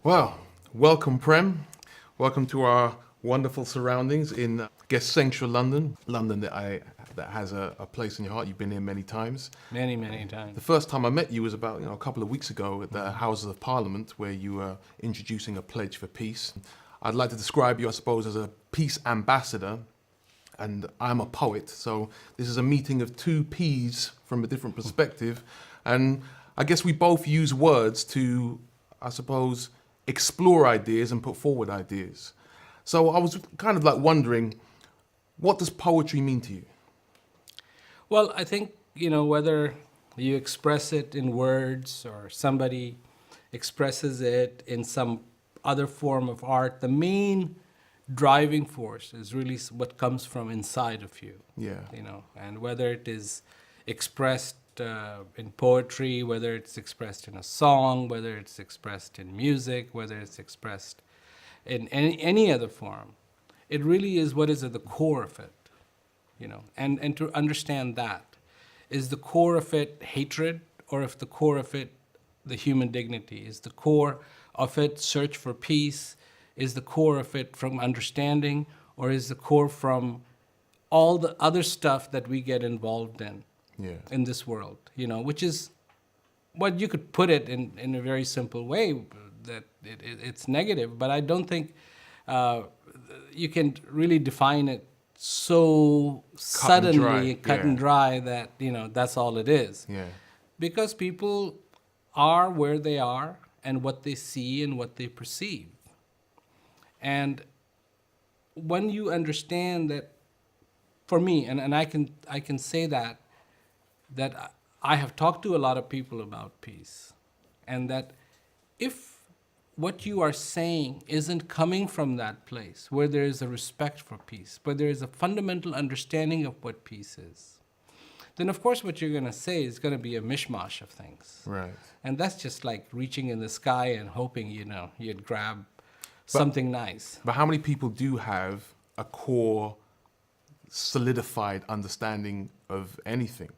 Well, welcome, Prem. Welcome to our wonderful surroundings in, I guess, central London. London that has a place in your heart. You've been here many times. Many times. The first time I met you was about a couple of weeks ago at the Houses of Parliament, where you were introducing a pledge for peace. I'd like to describe you, I suppose, as a peace ambassador. And I'm a poet, so this is a meeting of two P's from a different perspective. And I guess we both use words to, I suppose, explore ideas and put forward ideas. So I was kind of like wondering, what does poetry mean to you? Well, I think, whether you express it in words or somebody expresses it in some other form of art, the main driving force is really what comes from inside of you. Yeah. And whether it is expressed in poetry, whether it's expressed in a song, whether it's expressed in music, whether it's expressed in any other form, it really is what is at the core of it. And to understand that, is the core of it hatred, or if the core of it the human dignity? Is the core of it search for peace? Is the core of it from understanding, or is the core from all the other stuff that we get involved in this world? Which is what you could put it in a very simple way, that it's negative, but I don't think you can really define it so suddenly, cut and dry that, that's all it is. Yeah. Because people are where they are and what they see and what they perceive. And when you understand that, for me, and I can say that I have talked to a lot of people about peace, and that if what you are saying isn't coming from that place where there is a respect for peace, where there is a fundamental understanding of what peace is, then of course what you're going to say is going to be a mishmash of things. Right. And that's just like reaching in the sky and hoping, you'd grab something nice. But how many people do have a core, solidified understanding of anything?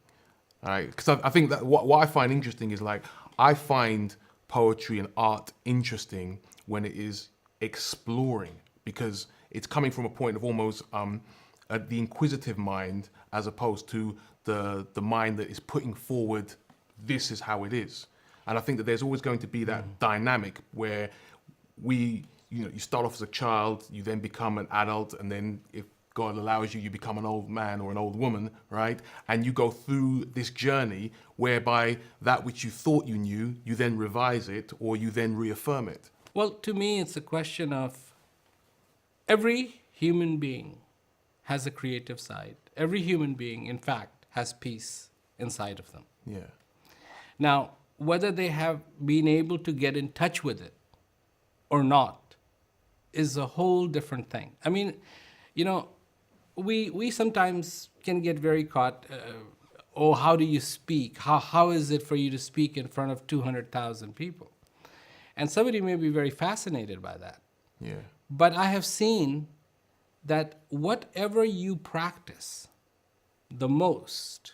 Right? Because I think that what I find interesting is, like, I find poetry and art interesting when it is exploring, because it's coming from a point of almost the inquisitive mind, as opposed to the mind that is putting forward, this is how it is. And I think that there's always going to be that dynamic where you start off as a child, you then become an adult, and then if God allows you, you become an old man or an old woman, right? And you go through this journey whereby that which you thought you knew, you then revise it or you then reaffirm it. Well, to me, it's a question of every human being has a creative side. Every human being, in fact, has peace inside of them. Yeah. Now, whether they have been able to get in touch with it or not is a whole different thing. I mean, we sometimes can get very caught, how do you speak? How is it for you to speak in front of 200,000 people? And somebody may be very fascinated by that. Yeah. But I have seen that whatever you practice the most,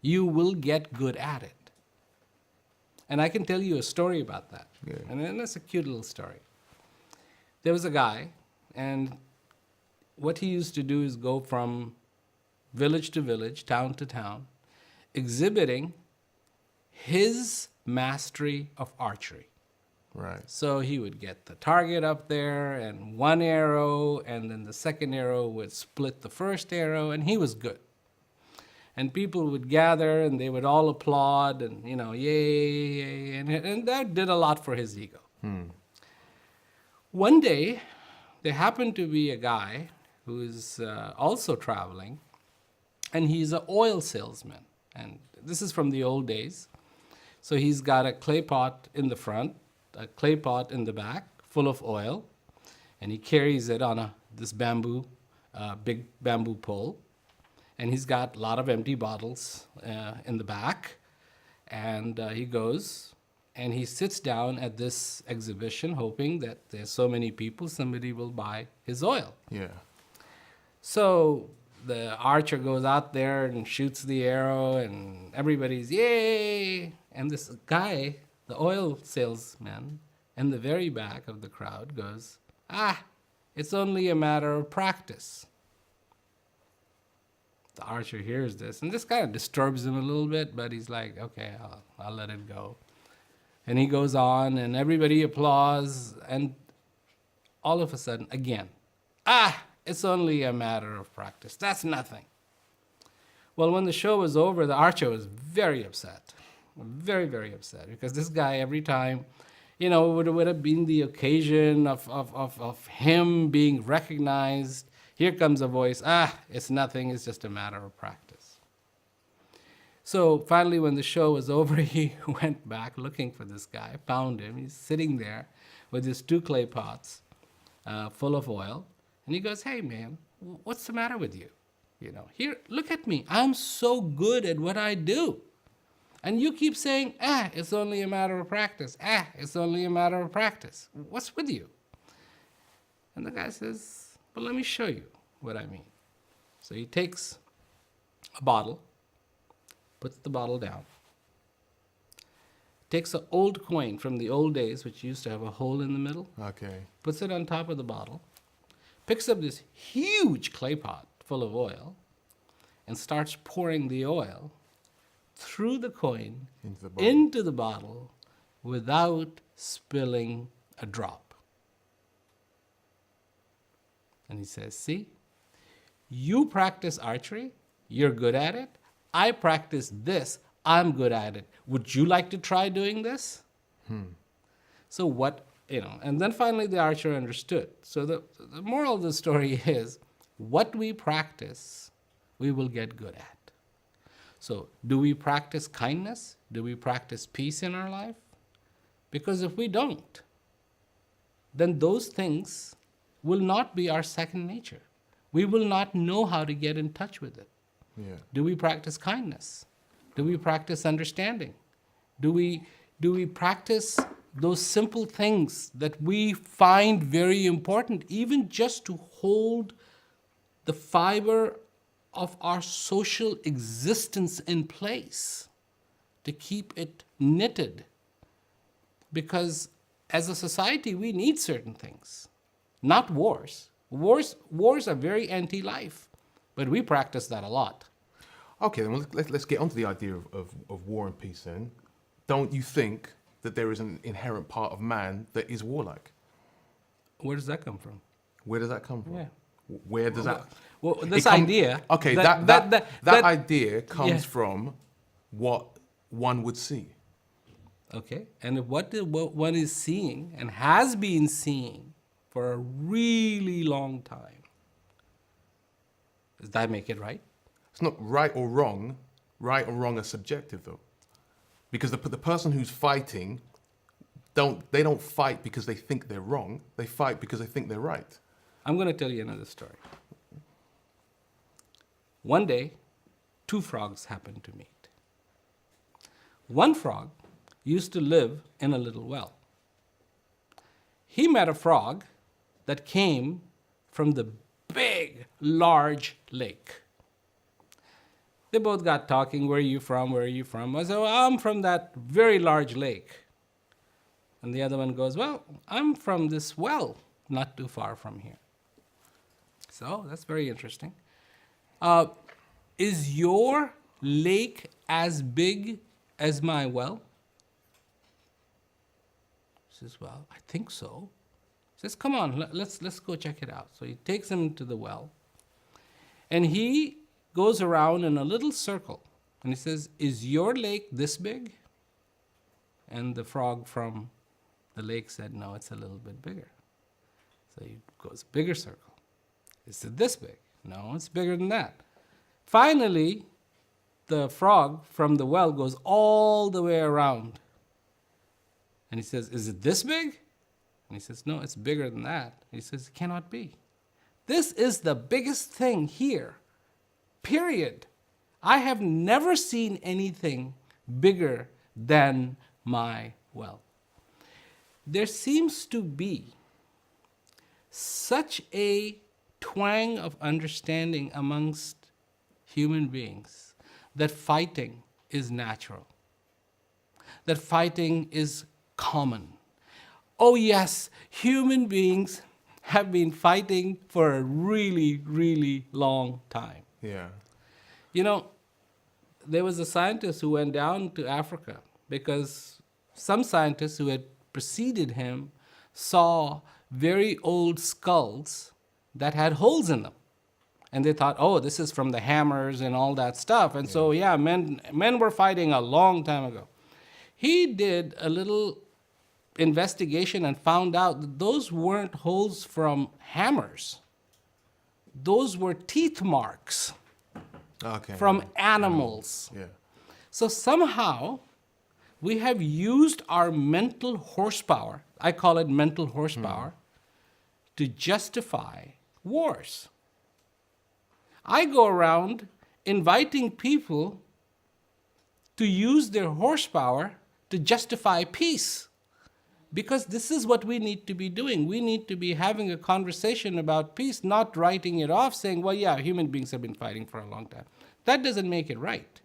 you will get good at it. And I can tell you a story about that. Yeah. And then that's a cute little story. There was a guy, and what he used to do is go from village to village, town to town, exhibiting his mastery of archery. Right. So he would get the target up there and one arrow, and then the second arrow would split the first arrow, and he was good. And people would gather and they would all applaud and, yay, and that did a lot for his ego. One day, there happened to be a guy who is also traveling, and he's an oil salesman. And this is from the old days. So he's got a clay pot in the front, a clay pot in the back, full of oil, and he carries it on this big bamboo pole. And he's got a lot of empty bottles in the back. And he goes and he sits down at this exhibition hoping that there's so many people, somebody will buy his oil. Yeah. So the archer goes out there and shoots the arrow, and everybody's yay. And this guy, the oil salesman, in the very back of the crowd goes, it's only a matter of practice. The archer hears this, and this kind of disturbs him a little bit, but he's like, okay, I'll let it go. And he goes on, and everybody applauds, and all of a sudden, again, it's only a matter of practice. That's nothing. Well, when the show was over, the archer was very upset. Very, very upset. Because this guy, every time, it would have been the occasion of him being recognized. Here comes a voice, it's nothing, it's just a matter of practice. So finally, when the show was over, he went back looking for this guy, found him. He's sitting there with his 2 clay pots full of oil. And he goes, hey, man, what's the matter with you? Here, look at me. I'm so good at what I do. And you keep saying, it's only a matter of practice. It's only a matter of practice. What's with you? And the guy says, well, let me show you what I mean. So he takes a bottle, puts the bottle down, takes an old coin from the old days, which used to have a hole in the middle, puts it on top of the bottle, picks up this huge clay pot full of oil, and starts pouring the oil through the coin into the bottle without spilling a drop. And he says, see, you practice archery, you're good at it. I practice this, I'm good at it. Would you like to try doing this? So what, and then finally the archer understood. So the moral of the story is, what we practice, we will get good at. So do we practice kindness? Do we practice peace in our life? Because if we don't, then those things will not be our second nature. We will not know how to get in touch with it. Yeah. Do we practice kindness? Do we practice understanding? Do we practice those simple things that we find very important, even just to hold the fiber of our social existence in place, to keep it knitted? Because as a society, we need certain things, not wars. Wars are very anti-life, but we practice that a lot. Okay, then let's get onto the idea of war and peace then. Don't you think that there is an inherent part of man that is warlike? Where does that come from? Where does that come from? Yeah. Where does that... Well, this idea... Okay, that idea comes from what one would see. Okay, and what one is seeing and has been seeing for a really long time. Does that make it right? It's not right or wrong. Right or wrong are subjective, though. Because the person who's fighting, they don't fight because they think they're wrong. They fight because they think they're right. I'm going to tell you another story. One day, 2 frogs happened to meet. One frog used to live in a little well. He met a frog that came from the big, large lake. They both got talking, where are you from, where are you from? I said, well, I'm from that very large lake. And the other one goes, well, I'm from this well, not too far from here. So that's very interesting. Is your lake as big as my well? He says, well, I think so. He says, come on, let's go check it out. So he takes him to the well, and he goes around in a little circle, and he says, is your lake this big? And the frog from the lake said, no, it's a little bit bigger. So he goes, bigger circle. Is it this big? No, it's bigger than that. Finally, the frog from the well goes all the way around. And he says, is it this big? And he says, no, it's bigger than that. And he says, it cannot be. This is the biggest thing here, period. I have never seen anything bigger than my well. There seems to be such a twang of understanding amongst human beings that fighting is natural, that fighting is common. oh yes, human beings have been fighting for a really, really long time. Yeah. You know, there was a scientist who went down to Africa because some scientists who had preceded him saw very old skulls that had holes in them. And they thought, oh, this is from the hammers and all that stuff. And so, yeah, men were fighting a long time ago. He did a little investigation and found out that those weren't holes from hammers. Those were teeth marks from animals. Yeah. So somehow we have used our mental horsepower, I call it mental horsepower, to justify wars. I go around inviting people to use their horsepower to justify peace. Because this is what we need to be doing. We need to be having a conversation about peace, not writing it off, saying, well, yeah, human beings have been fighting for a long time. That doesn't make it right.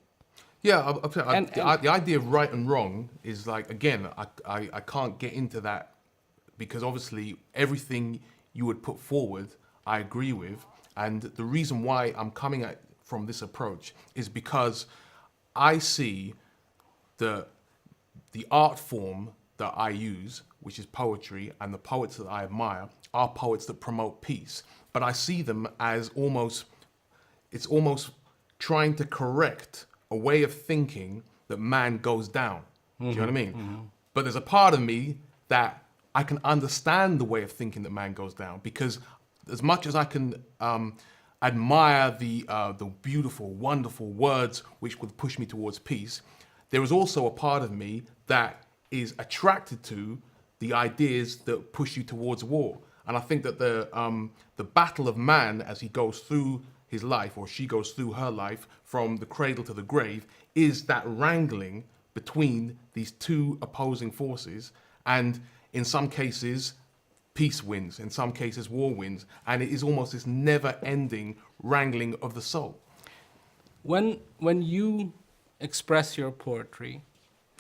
Yeah, the idea of right and wrong is like, again, I can't get into that because obviously everything you would put forward, I agree with. And the reason why I'm coming at from this approach is because I see the art form that I use, which is poetry, and the poets that I admire are poets that promote peace. But I see them as it's almost trying to correct a way of thinking that man goes down. Do you know what I mean? But there's a part of me that I can understand the way of thinking that man goes down, because as much as I can admire the beautiful, wonderful words which would push me towards peace, there is also a part of me that is attracted to the ideas that push you towards war. And I think that the battle of man as he goes through his life, or she goes through her life, from the cradle to the grave, is that wrangling between these two opposing forces. And in some cases, peace wins. In some cases, war wins. And it is almost this never-ending wrangling of the soul. When you express your poetry,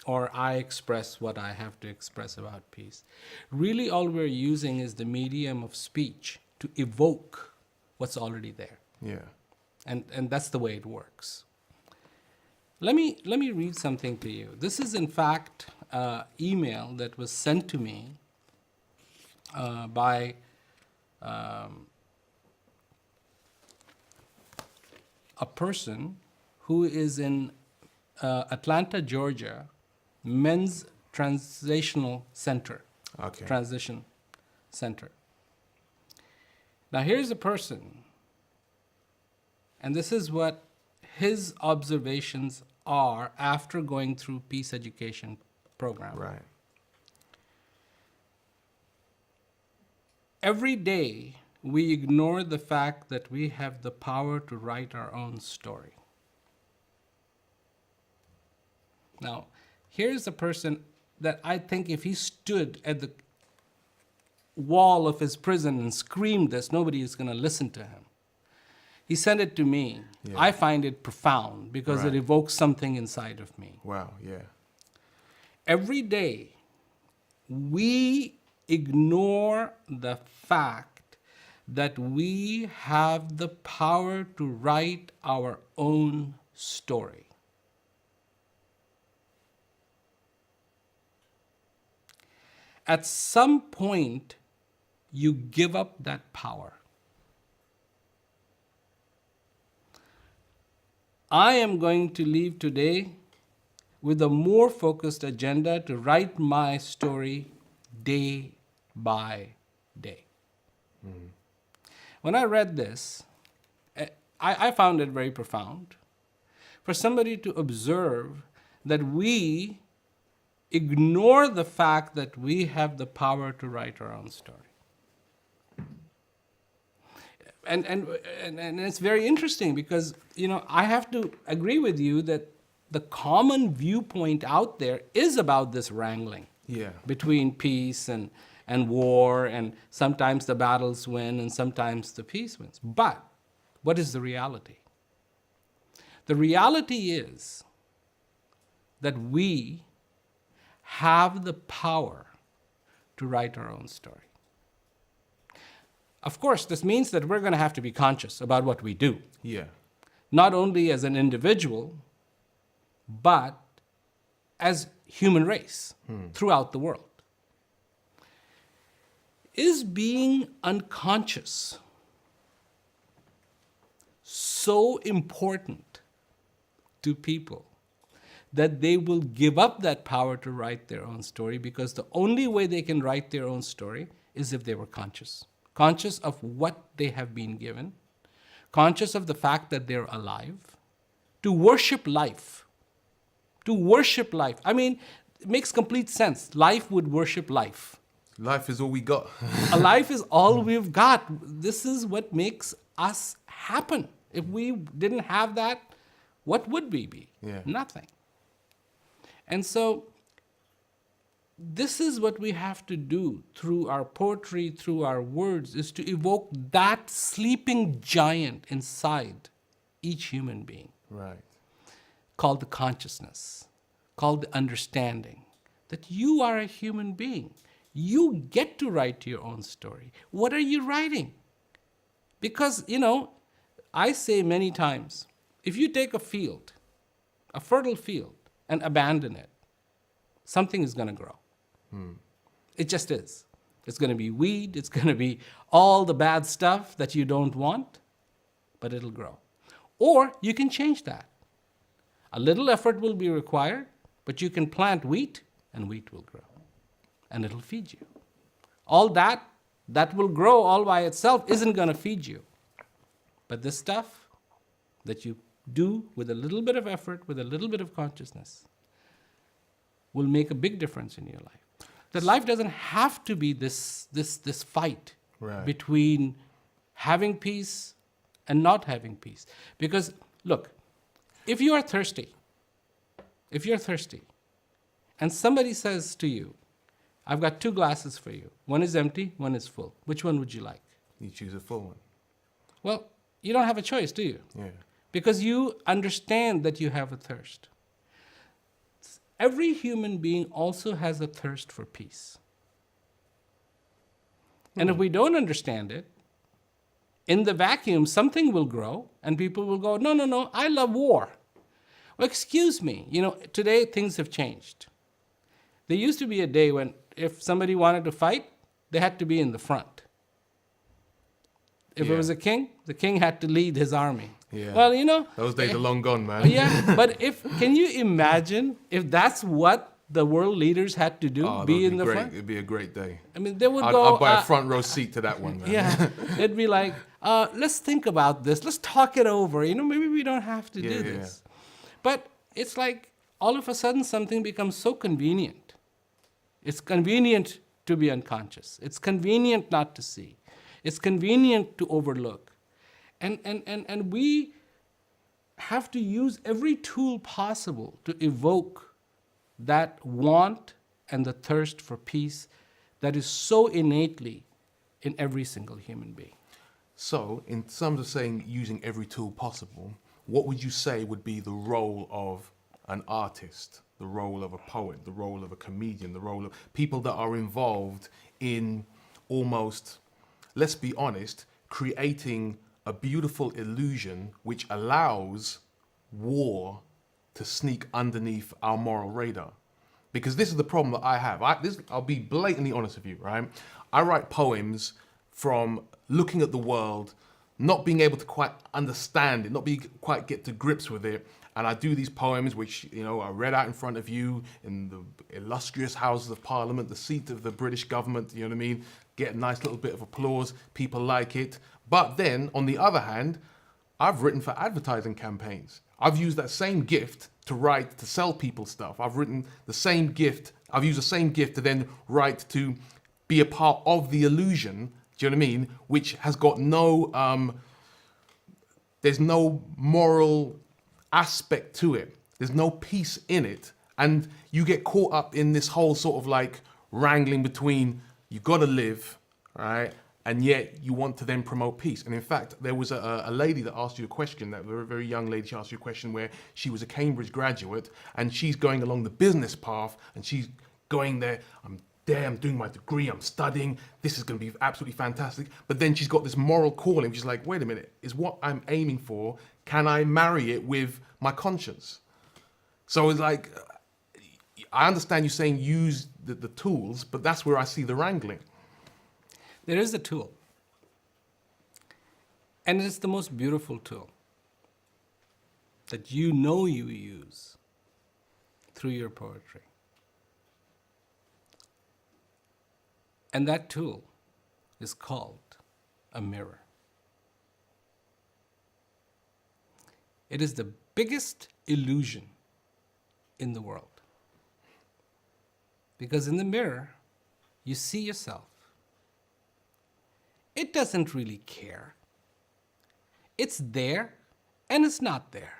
or I express what I have to express about peace, really all we're using is the medium of speech to evoke what's already there. Yeah. And that's the way it works. Let me read something to you. This is in fact an email that was sent to me by a person who is in Atlanta, Georgia, Men's Transitional Center. Okay. Transition Center. Now here's a person, and this is what his observations are after going through peace education program. Right. Every day we ignore the fact that we have the power to write our own story. Now, here's a person that I think if he stood at the wall of his prison and screamed this, nobody is going to listen to him. He sent it to me. Yeah. I find it profound because it evokes something inside of me. Wow, yeah. Every day, we ignore the fact that we have the power to write our own story. At some point, you give up that power. I am going to leave today with a more focused agenda to write my story day by day. Mm-hmm. When I read this, I found it very profound. For somebody to observe that we ignore the fact that we have the power to write our own story. And it's very interesting because, I have to agree with you that the common viewpoint out there is about this wrangling between peace and war, and sometimes the battles win and sometimes the peace wins. But what is the reality? The reality is that we have the power to write our own story. Of course, this means that we're going to have to be conscious about what we do, Yeah. not only as an individual, but as human race throughout the world. Is being unconscious so important to people that they will give up that power to write their own story, because the only way they can write their own story is if they were conscious of what they have been given, conscious of the fact that they're alive, to worship life. To worship life. I mean, it makes complete sense. Life would worship life. Life is all we got. A life is all we've got. This is what makes us happen. If we didn't have that, what would we be? Yeah. Nothing. And so, this is what we have to do through our poetry, through our words, is to evoke that sleeping giant inside each human being, Right. called the consciousness, called the understanding, that you are a human being. You get to write your own story. What are you writing? Because, I say many times, if you take a field, a fertile field, and abandon it, something is going to grow. It just is. It's going to be weed, it's going to be all the bad stuff that you don't want, but it'll grow. Or you can change that. A little effort will be required, but you can plant wheat, and wheat will grow. And it'll feed you. All that will grow all by itself isn't going to feed you. But this stuff that you do with a little bit of effort, with a little bit of consciousness, will make a big difference in your life. That life doesn't have to be this fight Right. between having peace and not having peace. Because, look, if you're thirsty, and somebody says to you, I've got 2 glasses for you. One is empty, one is full. Which one would you like? You choose a full one. Well, you don't have a choice, do you? Yeah. Because you understand that you have a thirst. Every human being also has a thirst for peace. And if we don't understand it, in the vacuum, something will grow, and people will go, no, I love war. Well, excuse me, today things have changed. There used to be a day when if somebody wanted to fight, they had to be in the front. If it was a king, the king had to lead his army. Yeah. Well, Those days are long gone, man. yeah, but can you imagine if that's what the world leaders had to do, Oh, be that'd in the great. front? It'd be a great day. I mean, they would I'd go... buy a front row seat to that one, man. Yeah, it'd be like, let's think about this. Let's talk it over. Maybe we don't have to do this. But it's like all of a sudden something becomes so convenient. It's convenient to be unconscious. It's convenient not to see. It's convenient to overlook. And we have to use every tool possible to evoke that want and the thirst for peace that is so innately in every single human being. So, in terms of saying using every tool possible, what would you say would be the role of an artist, the role of a poet, the role of a comedian, the role of people that are involved in almost, let's be honest, creating a beautiful illusion which allows war to sneak underneath our moral radar? Because this is the problem that I have. I'll be blatantly honest with you, right? I write poems from looking at the world, not being able to quite understand it, not quite get to grips with it. And I do these poems which, are read out in front of you in the illustrious Houses of Parliament, the seat of the British government, you know what I mean? Get a nice little bit of applause, people like it. But then, on the other hand, I've written for advertising campaigns. I've used that same gift to sell people stuff. I've used the same gift to then write to be a part of the illusion, do you know what I mean? Which has got there's no moral aspect to it. There's no peace in it. And you get caught up in this whole sort of like wrangling between you gotta live, right? And yet you want to then promote peace. And in fact, there was a lady that asked you a question, that very, very young lady, she asked you a question where she was a Cambridge graduate and she's going along the business path and she's going there, I'm there, I'm doing my degree, I'm studying, this is going to be absolutely fantastic. But then she's got this moral calling, which is like, wait a minute, is what I'm aiming for, can I marry it with my conscience? So it's like, I understand you saying use the tools, but that's where I see the wrangling. There is a tool. And it's the most beautiful tool that you know you use through your poetry. And that tool is called a mirror. It is the biggest illusion in the world. Because in the mirror, you see yourself. It doesn't really care. It's there and it's not there.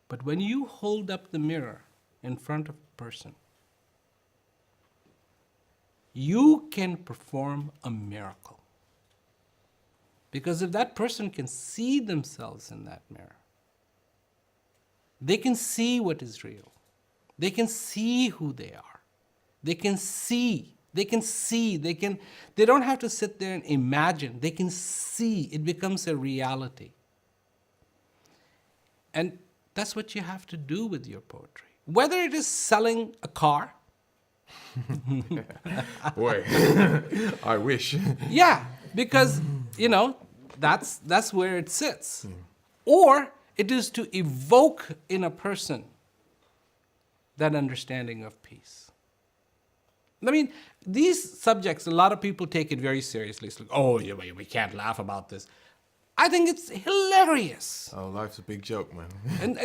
But when you hold up the mirror in front of a person, you can perform a miracle. Because if that person can see themselves in that mirror, they can see what is real. They can see who they are. They can see. They don't have to sit there and imagine. They can see. It becomes a reality. And that's what you have to do with your poetry. Whether it is selling a car. Boy, I wish. Yeah, because, that's where it sits. Or it is to evoke in a person that understanding of peace. I mean, these subjects, a lot of people take it very seriously. It's like, oh, yeah, we can't laugh about this. I think it's hilarious. Oh, life's a big joke, man. And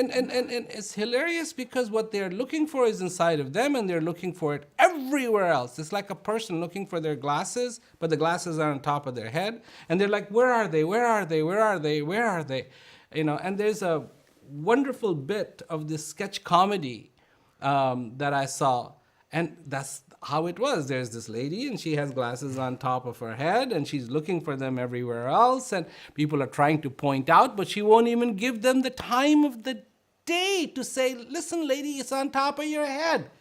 it's hilarious because what they're looking for is inside of them, and they're looking for it everywhere else. It's like a person looking for their glasses, but the glasses are on top of their head. And they're like, where are they? Where are they? Where are they? Where are they? And there's a wonderful bit of this sketch comedy that I saw. And that's how it was. There's this lady, and she has glasses on top of her head, and she's looking for them everywhere else, and people are trying to point out, but she won't even give them the time of the day to say, listen, lady, it's on top of your head.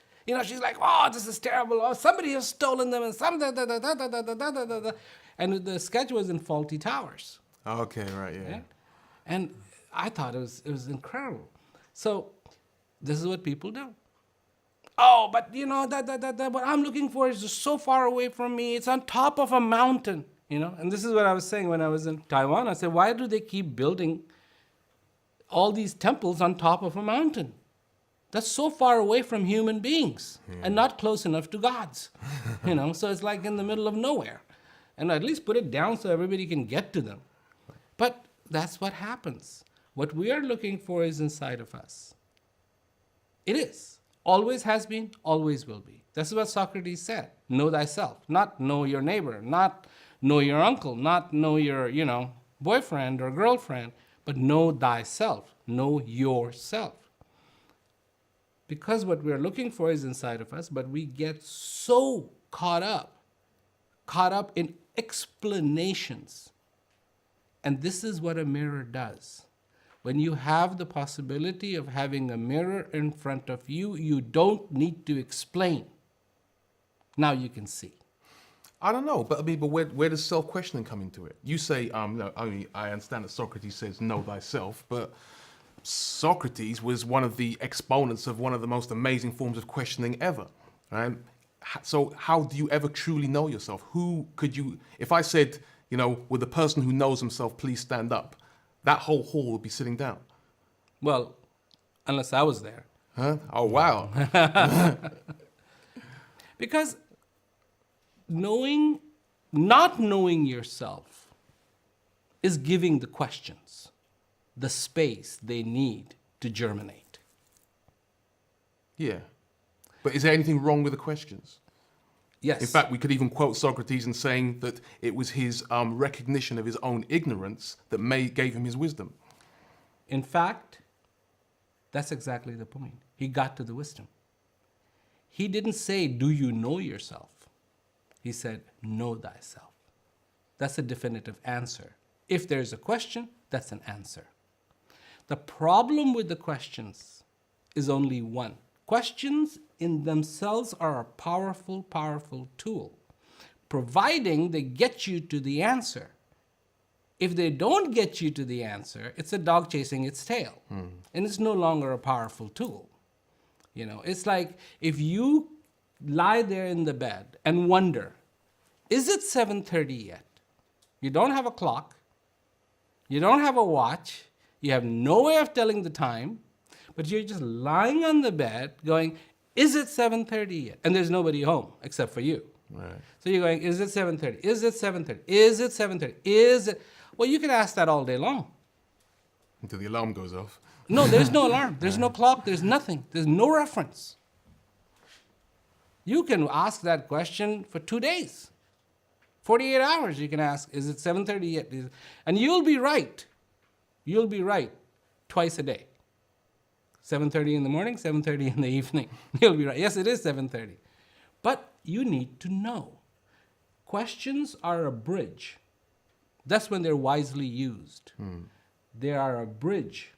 She's like, oh, this is terrible. Oh, somebody has stolen them, and some da da da da da da da da da da. And the sketch was in Faulty Towers. Okay, right, yeah. Right? And I thought it was incredible. So this is what people do. Oh, but what I'm looking for is just so far away from me. It's on top of a mountain, And this is what I was saying when I was in Taiwan. I said, why do they keep building all these temples on top of a mountain? That's so far away from human beings and not close enough to gods. So it's like in the middle of nowhere. And at least put it down so everybody can get to them. But that's what happens. What we are looking for is inside of us. It is. Always has been, always will be. That's what Socrates said. Know thyself. Not know your neighbor, not know your uncle, not know your, boyfriend or girlfriend, but know thyself. Know yourself. Because what we're looking for is inside of us, but we get so caught up in explanations. And this is what a mirror does. When you have the possibility of having a mirror in front of you, you don't need to explain. Now you can see. I don't know, but where does self-questioning come into it? You say, I understand that Socrates says, know thyself, but Socrates was one of the exponents of one of the most amazing forms of questioning ever, right? So how do you ever truly know yourself? Who could you, if I said, would the person who knows himself please stand up, that whole hall would be sitting down. Well, unless I was there. Huh? Oh, wow. Because not knowing yourself is giving the questions the space they need to germinate. Yeah. But is there anything wrong with the questions? Yes. In fact, we could even quote Socrates in saying that it was his recognition of his own ignorance that gave him his wisdom. In fact, that's exactly the point. He got to the wisdom. He didn't say, do you know yourself? He said, know thyself. That's a definitive answer. If there's a question, that's an answer. The problem with the questions is only one. Questions in themselves are a powerful, powerful tool, providing they get you to the answer. If they don't get you to the answer, it's a dog chasing its tail, and it's no longer a powerful tool. You know, it's like if you lie there in the bed and wonder, is it 7:30 yet? You don't have a clock, you don't have a watch, you have no way of telling the time, but you're just lying on the bed going, is it 7:30 yet? And there's nobody home except for you. Right. So you're going, is it 7:30? Is it 7:30? Is it 7:30? Is it? Well, you can ask that all day long. Until the alarm goes off. No, there's no alarm. There's no clock. There's nothing. There's no reference. You can ask that question for 2 days. 48 hours you can ask, is it 7:30 yet? And you'll be right. You'll be right twice a day. 7:30 in the morning, 7:30 in the evening. You'll be right. Yes, it is 7:30. But you need to know. Questions are a bridge. That's when they're wisely used. They are a bridge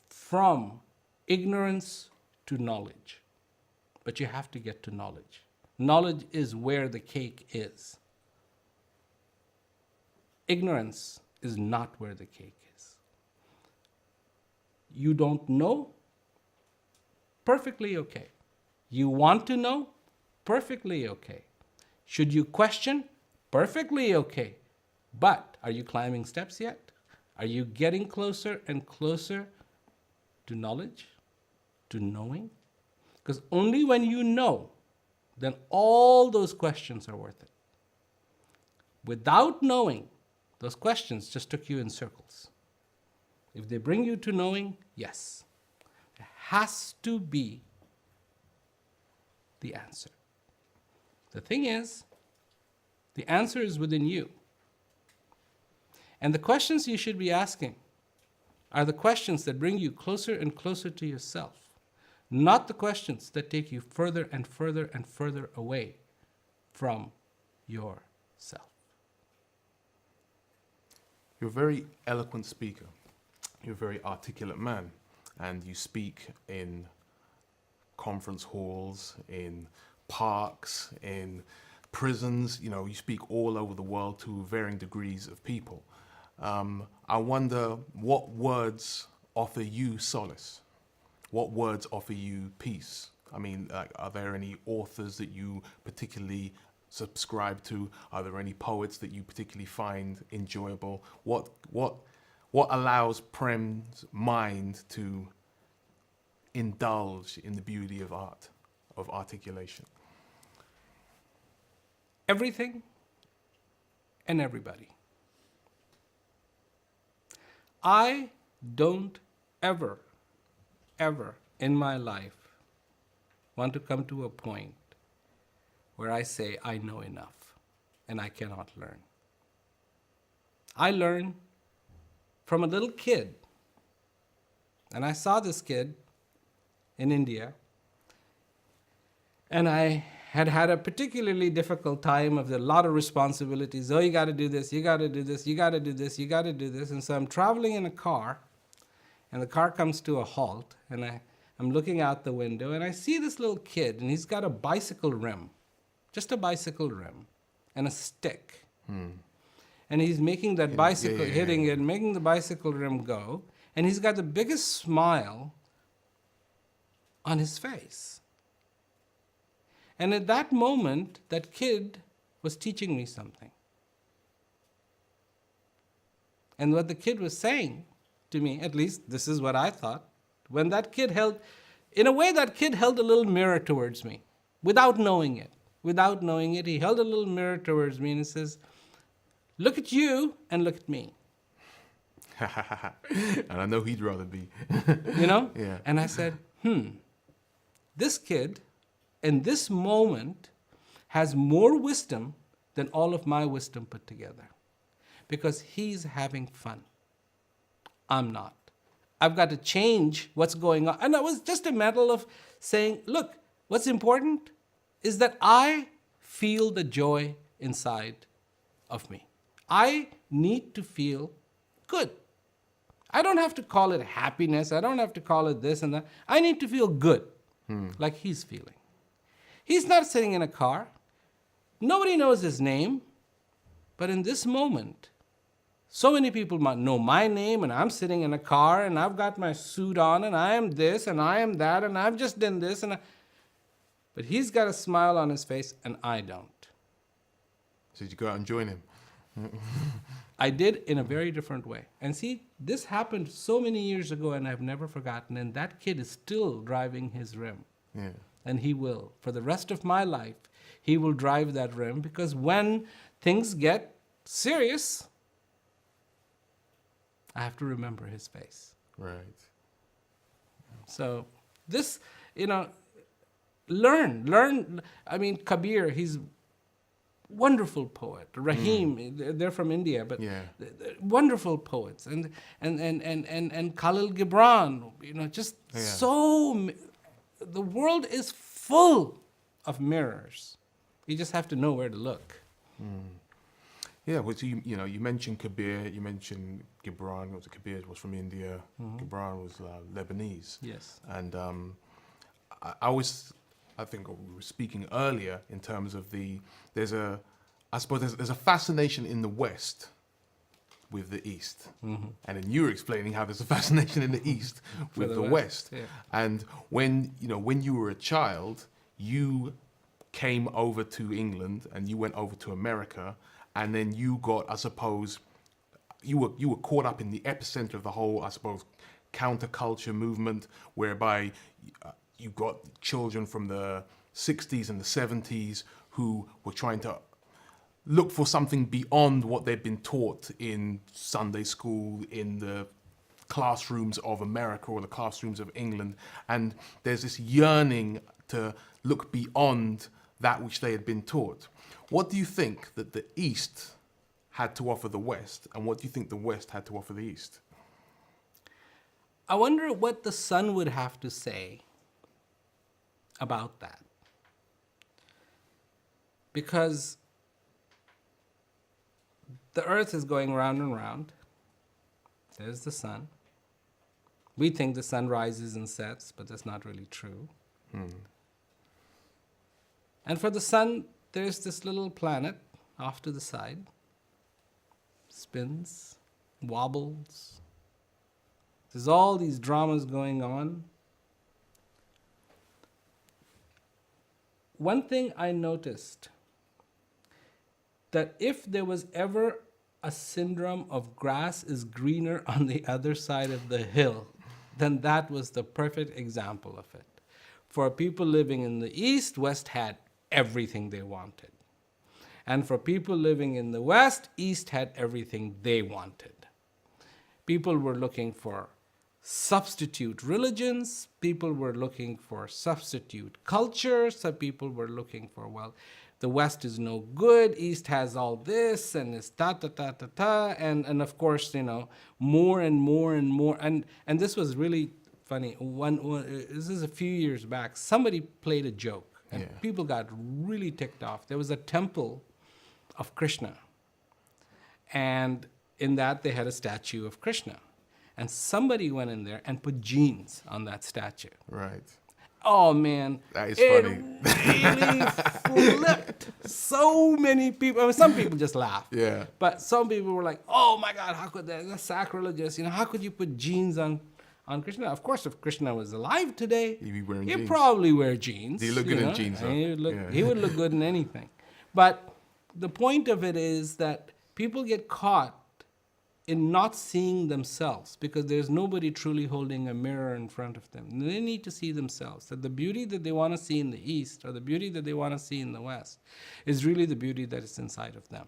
from ignorance to knowledge. But you have to get to knowledge. Knowledge is where the cake is. Ignorance is not where the cake is. You don't know? Perfectly okay. You want to know? Perfectly okay. Should you question? Perfectly okay. But are you climbing steps yet? Are you getting closer and closer to knowledge, to knowing? Because only when you know, then all those questions are worth it. Without knowing, those questions just took you in circles. If they bring you to knowing, yes, there has to be the answer. The thing is, the answer is within you. And the questions you should be asking are the questions that bring you closer and closer to yourself, not the questions that take you further and further and further away from yourself. You're a very eloquent speaker. You're a very articulate man, and you speak in conference halls, in parks, in prisons. You know, you speak all over the world to varying degrees of people. I wonder what words offer you solace? What words offer you peace? I mean, are there any authors that you particularly subscribe to? Are there any poets that you particularly find enjoyable? What allows Prem's mind to indulge in the beauty of art, of articulation? Everything and everybody. I don't ever in my life want to come to a point where I say I know enough and I cannot learn. I learn from a little kid. And I saw this kid in India, and I had a particularly difficult time of a lot of responsibilities. Oh, you got to do this, you got to do this, you got to do this, you got to do this. And so I'm traveling in a car, and the car comes to a halt, and I'm looking out the window, and I see this little kid, and he's got a bicycle rim, just a bicycle rim, and a stick. And he's making that bicycle, hitting it, making the bicycle rim go, and he's got the biggest smile on his face. And at that moment, that kid was teaching me something. And what the kid was saying to me, at least this is what I thought, when that kid held, in a way that kid held a little mirror towards me, without knowing it. Without knowing it, he held a little mirror towards me and he says, look at you and look at me. And I know he'd rather be. You know? Yeah. And I said, this kid in this moment has more wisdom than all of my wisdom put together. Because he's having fun. I'm not. I've got to change what's going on. And it was just a matter of saying, look, what's important is that I feel the joy inside of me. I need to feel good. I don't have to call it happiness. I don't have to call it this and that. I need to feel good. like he's feeling. He's not sitting in a car. Nobody knows his name. But in this moment, so many people might know my name, and I'm sitting in a car, and I've got my suit on, and I am this, and I am that, and I've just done this. But he's got a smile on his face, and I don't. So did you go out and join him? I did, in a very different way. And see, this happened so many years ago, and I've never forgotten. And that kid is still driving his rim. Yeah. And he will. For the rest of my life, he will drive that rim, because when things get serious, I have to remember his face. Right. So this, learn. I mean, Kabir, he's wonderful poet. Rahim, they're from India, but they're wonderful poets. And Khalil Gibran, the world is full of mirrors. You just have to know where to look. Yeah, well, so you mentioned Kabir, you mentioned Gibran. Kabir was from India, Gibran was Lebanese. Yes. And I think we were speaking earlier in terms of there's a fascination in the West with the East. And then you were explaining how there's a fascination in the East with the West. Yeah. And when you were a child, you came over to England and you went over to America, and then you got, I suppose, you were caught up in the epicenter of the whole, I suppose, counterculture movement, whereby you got children from the 60s and the 70s who were trying to look for something beyond what they'd been taught in Sunday school, in the classrooms of America or the classrooms of England. And there's this yearning to look beyond that which they had been taught. What do you think that the East had to offer the West, and what do you think the West had to offer the East? I wonder what the sun would have to say about that. Because the earth is going round and round. There's the sun. We think the sun rises and sets, but that's not really true. And for the sun, there's this little planet off to the side. Spins, wobbles. There's all these dramas going on. One thing I noticed, that if there was ever a syndrome of grass is greener on the other side of the hill, then that was the perfect example of it. For people living in the East, West had everything they wanted. And for people living in the West, East had everything they wanted. People were looking for substitute religions, people were looking for substitute cultures, some people were looking for, well, the West is no good, East has all this, and it's ta-ta-ta-ta-ta, and of course, more and more and more, and this was really funny. This is a few years back, somebody played a joke, and people got really ticked off. There was a temple of Krishna, and in that they had a statue of Krishna, and somebody went in there and put jeans on that statue. Right. Oh man, that is funny. It really flipped. So many people. I mean, some people just laughed. Yeah. But some people were like, "Oh my God, how could that? That's sacrilegious. How could you put jeans on Krishna?" Of course, if Krishna was alive today, he'd probably wear jeans. He'd look good in jeans. He would look good in anything. But the point of it is that people get caught in not seeing themselves, because there's nobody truly holding a mirror in front of them. They need to see themselves. That the beauty that they want to see in the East, or the beauty that they want to see in the West, is really the beauty that is inside of them.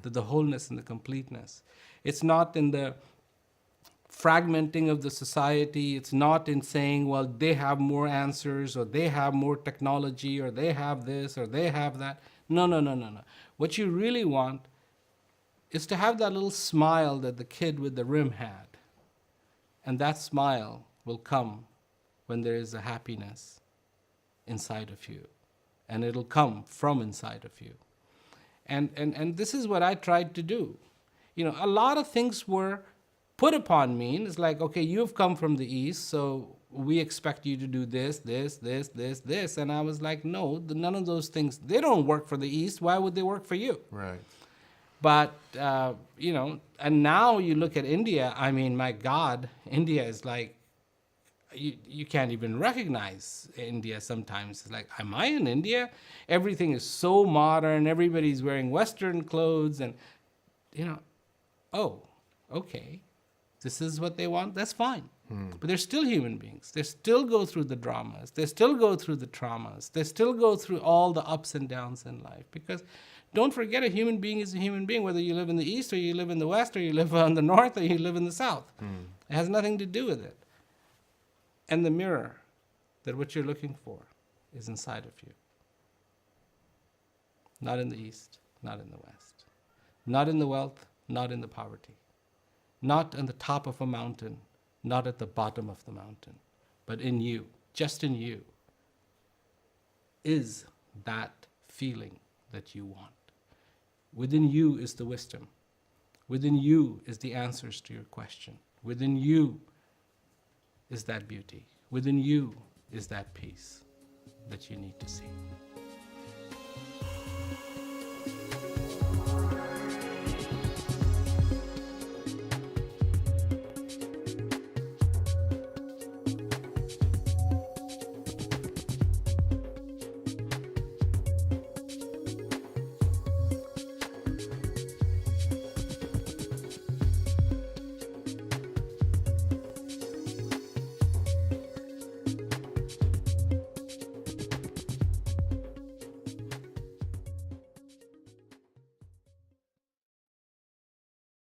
The wholeness and the completeness. It's not in the fragmenting of the society. It's not in saying, well, they have more answers, or they have more technology, or they have this, or they have that. No. What you really want is to have that little smile that the kid with the rim had. And that smile will come when there is a happiness inside of you. And it'll come from inside of you. And this is what I tried to do. A lot of things were put upon me. And it's like, okay, you've come from the East, so we expect you to do this, this, this, this, this. And I was like, no, none of those things, they don't work for the East. Why would they work for you? Right. But, and now you look at India, I mean, my God, India is like, you can't even recognize India sometimes. It's like, am I in India? Everything is so modern. Everybody's wearing Western clothes and, oh, okay. This is what they want. That's fine. But they're still human beings. They still go through the dramas. They still go through the traumas. They still go through all the ups and downs in life. Because don't forget, a human being is a human being, whether you live in the East or you live in the West or you live on the North or you live in the South. It has nothing to do with it. And the mirror, that what you're looking for, is inside of you. Not in the East, not in the West. Not in the wealth, not in the poverty. Not on the top of a mountain, not at the bottom of the mountain, but in you, just in you, is that feeling that you want. Within you is the wisdom. Within you is the answers to your question. Within you is that beauty. Within you is that peace that you need to see.